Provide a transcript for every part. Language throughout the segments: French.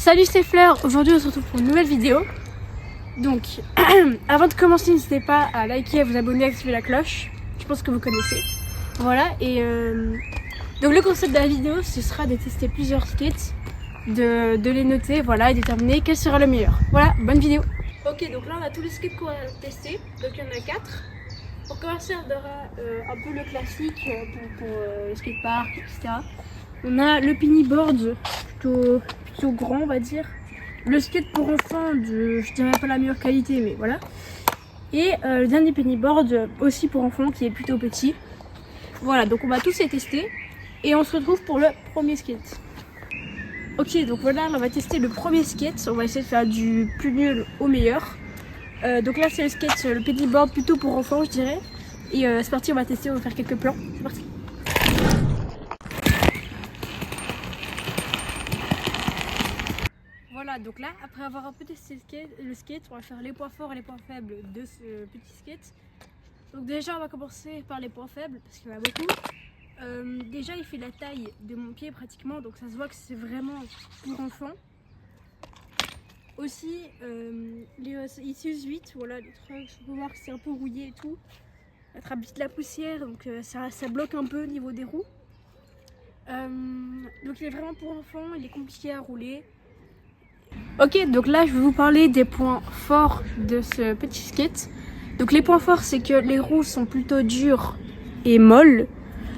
Salut, c'est Fleur. Aujourd'hui on se retrouve pour une nouvelle vidéo. Donc avant de commencer, n'hésitez pas à liker, à vous abonner, à activer la cloche. Je pense que vous connaissez. Voilà, et donc le concept de la vidéo, ce sera de tester plusieurs skates, de les noter, voilà, et déterminer quel sera le meilleur. Voilà, bonne vidéo. Ok, donc là on a tous les skates qu'on va tester, donc il y en a 4. Pour commencer, on aura un peu le classique pour le skatepark, etc. On a le pennyboard, plutôt grand, on va dire. Le skate pour enfants, je dirais pas la meilleure qualité, mais voilà. Et le dernier pennyboard, aussi pour enfants, qui est plutôt petit. Voilà, donc on va tous les tester. Et on se retrouve pour le premier skate. Ok, donc voilà, on va tester le premier skate. On va essayer de faire du plus nul au meilleur. Donc là, c'est le skate, le pennyboard plutôt pour enfants, je dirais. Et c'est parti, on va tester, on va faire quelques plans. C'est parti. Voilà, donc là, après avoir un peu testé le skate, on va faire les points forts et les points faibles de ce petit skate. Donc déjà, on va commencer par les points faibles, parce qu'il y en a beaucoup. Déjà, il fait la taille de mon pied pratiquement, donc ça se voit que c'est vraiment pour enfants. Aussi, il s'use vite, voilà, les trucs, on peut voir que c'est un peu rouillé et tout. Ça attrape vite la poussière, donc ça bloque un peu au niveau des roues. Donc il est vraiment pour enfants, il est compliqué à rouler. Ok, donc là je vais vous parler des points forts de ce petit skate. Donc les points forts, c'est que les roues sont plutôt dures et molles.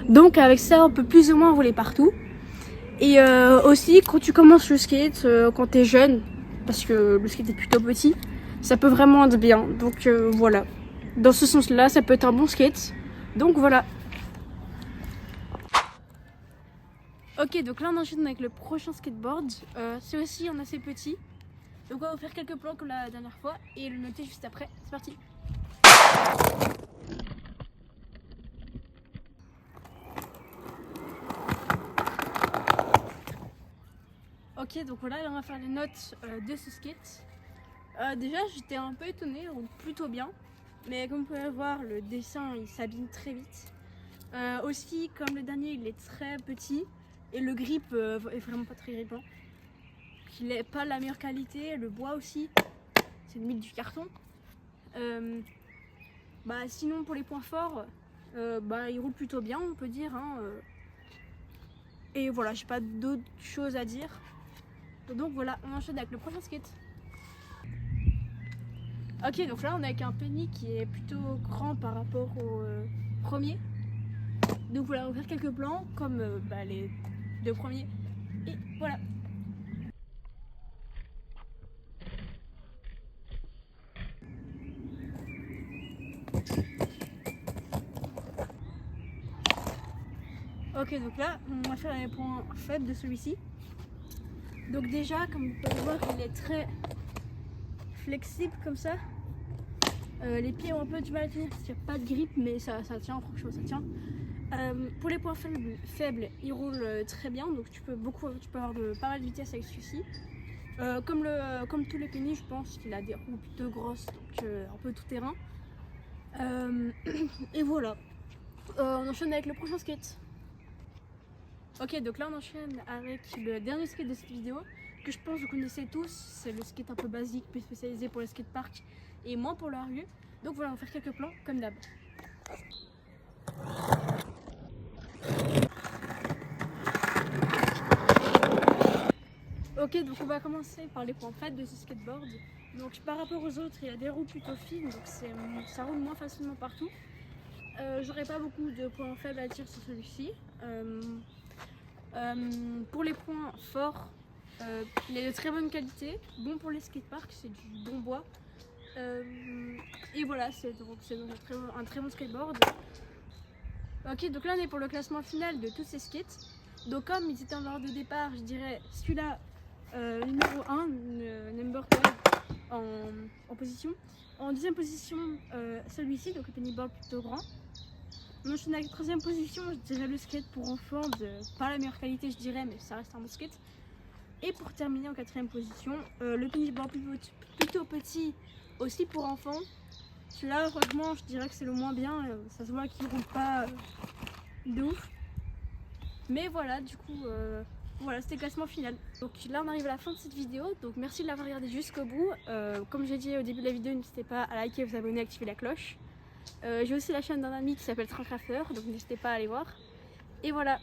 Donc avec ça, on peut plus ou moins rouler partout. Et aussi, quand tu commences le skate, quand t'es jeune, parce que le skate est plutôt petit, ça peut vraiment être bien. Donc voilà, dans ce sens-là, ça peut être un bon skate. Donc voilà. Ok, donc là on enchaîne avec le prochain skateboard. C'est aussi un assez petit. Donc on va faire quelques plans comme la dernière fois et le noter juste après. C'est parti. Ok, donc voilà, on va faire les notes de ce skate. Déjà, j'étais un peu étonnée, donc plutôt bien. Mais comme vous pouvez voir, le dessin il s'abîme très vite. Aussi, comme le dernier, il est très petit et le grip est vraiment pas très grippant. Il n'est pas la meilleure qualité, le bois aussi, c'est limite du carton. Sinon, pour les points forts, il roule plutôt bien, on peut dire. Et voilà, j'ai pas d'autres choses à dire. Donc voilà, on enchaîne avec le prochain skate. Ok, donc là on est avec un penny qui est plutôt grand par rapport au premier. Donc voilà, on va faire quelques plans comme les deux premiers. Et voilà. Ok, donc là on va faire les points faibles de celui-ci. Donc déjà, comme vous pouvez voir, il est très flexible comme ça. Les pieds ont un peu du mal à tenir parce qu'il n'y a pas de grip, mais ça tient, franchement ça tient. Pour les points faibles, il roule très bien, donc tu peux avoir pas mal de vitesse avec celui-ci. Comme tous les penny, je pense qu'il a des roues plutôt grosses, donc un peu tout terrain. Et voilà. On enchaîne avec le prochain skate. Ok, donc là on enchaîne avec le dernier skate de cette vidéo que je pense que vous connaissez tous. C'est le skate un peu basique, plus spécialisé pour les skateparks et moins pour la rue. Donc voilà, on va faire quelques plans comme d'hab. Ok, donc on va commencer par les points faibles de ce skateboard. Donc par rapport aux autres, il y a des roues plutôt fines, donc ça roule moins facilement partout. J'aurais pas beaucoup de points faibles à dire sur celui-ci. Pour les points forts, il est de très bonne qualité, bon pour les skateparks, c'est du bon bois. Et voilà, c'est un très bon skateboard. Ok, donc là on est pour le classement final de tous ces skates. Donc comme ils étaient en ordre de départ, je dirais celui-là numéro 1, number 1 en position. En deuxième position, celui-ci, donc le pennyboard plutôt grand. On enchaîne avec la troisième position, je dirais le skate pour enfants, pas la meilleure qualité je dirais, mais ça reste un bon skate. Et pour terminer en quatrième position, le pennyboard plutôt petit, aussi pour enfants. Celui-là, heureusement, je dirais que c'est le moins bien, ça se voit qu'il ne roule pas de ouf. Mais voilà, du coup, Voilà, c'était le classement final. Donc là on arrive à la fin de cette vidéo, donc merci de l'avoir regardé jusqu'au bout. Comme j'ai dit au début de la vidéo, n'hésitez pas à liker, vous abonner, activer la cloche. J'ai aussi la chaîne d'un ami qui s'appelle Tracrafter, donc n'hésitez pas à aller voir. Et voilà.